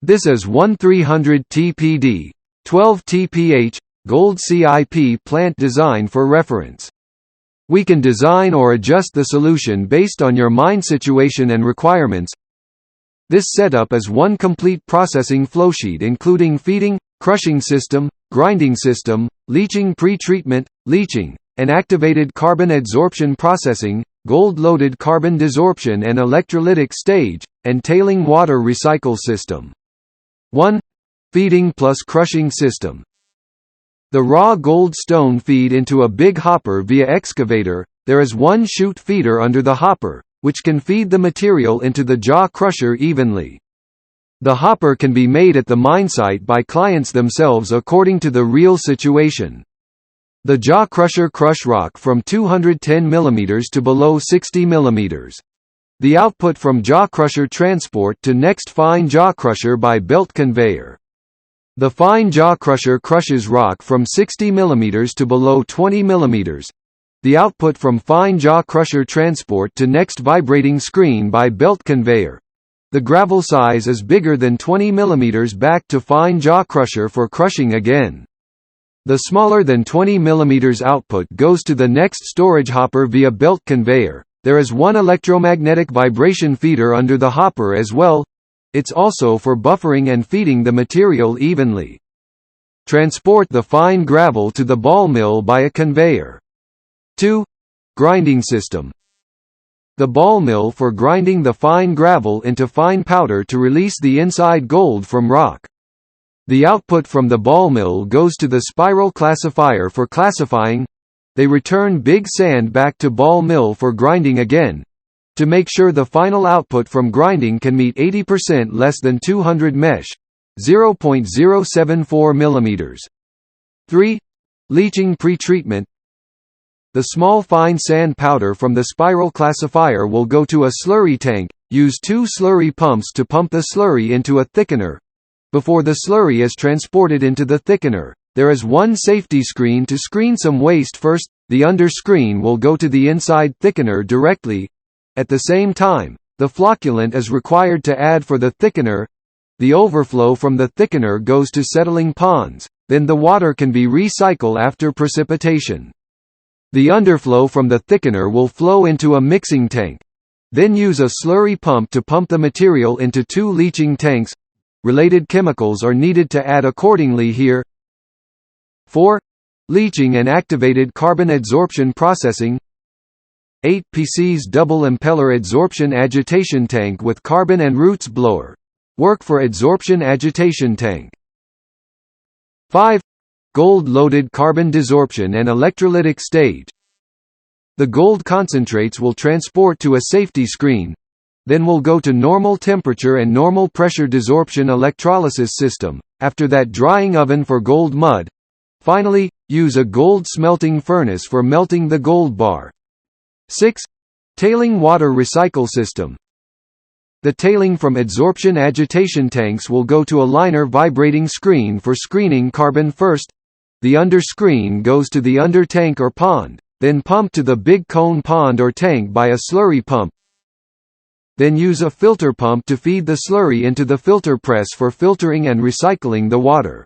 This is 1300 TPD, 12 TPH, gold CIP plant design for reference. We can design or adjust the solution based on your mine situation and requirements. This setup is one complete processing flowsheet including feeding, crushing system, grinding system, leaching pre-treatment, leaching, and activated carbon adsorption processing, gold-loaded carbon desorption and electrolytic stage, and tailing water recycle system. 1. Feeding plus crushing system. The raw gold stone feed into a big hopper via excavator. There is one chute feeder under the hopper, which can feed the material into the jaw crusher evenly. The hopper can be made at the mine site by clients themselves according to the real situation. The jaw crusher crush rock from 210 mm to below 60 mm. The output from jaw crusher transport to next fine jaw crusher by belt conveyor. The fine jaw crusher crushes rock from 60 mm to below 20 mm. The output from fine jaw crusher transport to next vibrating screen by belt conveyor. The gravel size is bigger than 20 mm back to fine jaw crusher for crushing again. The smaller than 20 mm output goes to the next storage hopper via belt conveyor. There is one electromagnetic vibration feeder under the hopper as well. It's also for buffering and feeding the material evenly. Transport the fine gravel to the ball mill by a conveyor. 2. Grinding system. The ball mill for grinding the fine gravel into fine powder to release the inside gold from rock. The output from the ball mill goes to the spiral classifier for classifying. They return big sand back to ball mill for grinding again, to make sure the final output from grinding can meet 80% less than 200 mesh, 0.074 mm. 3. Leaching pre-treatment. The small fine sand powder from the spiral classifier will go to a slurry tank. Use 2 slurry pumps to pump the slurry into a thickener. Before the slurry is transported into the thickener, there is one safety screen to screen some waste first. The under screen will go to the inside thickener directly. At the same time, the flocculant is required to add for the thickener. The overflow from the thickener goes to settling ponds, then the water can be recycled after precipitation. The underflow from the thickener will flow into a mixing tank. Then use a slurry pump to pump the material into 2 leaching tanks. Related chemicals are needed to add accordingly here. 4. Leaching and activated carbon adsorption processing. 8 PC's double impeller adsorption agitation tank with carbon and roots blower. Work for adsorption agitation tank. 5. Gold-loaded carbon desorption and electrolytic stage. The gold concentrates will transport to a safety screen, then will go to normal temperature and normal pressure desorption electrolysis system, after that drying oven for gold mud. Finally, use a gold smelting furnace for melting the gold bar. 6. Tailing water recycle system. The tailing from adsorption agitation tanks will go to a liner vibrating screen for screening carbon first. The under screen goes to the under tank or pond, then pumped to the big cone pond or tank by a slurry pump. Then use a filter pump to feed the slurry into the filter press for filtering and recycling the water.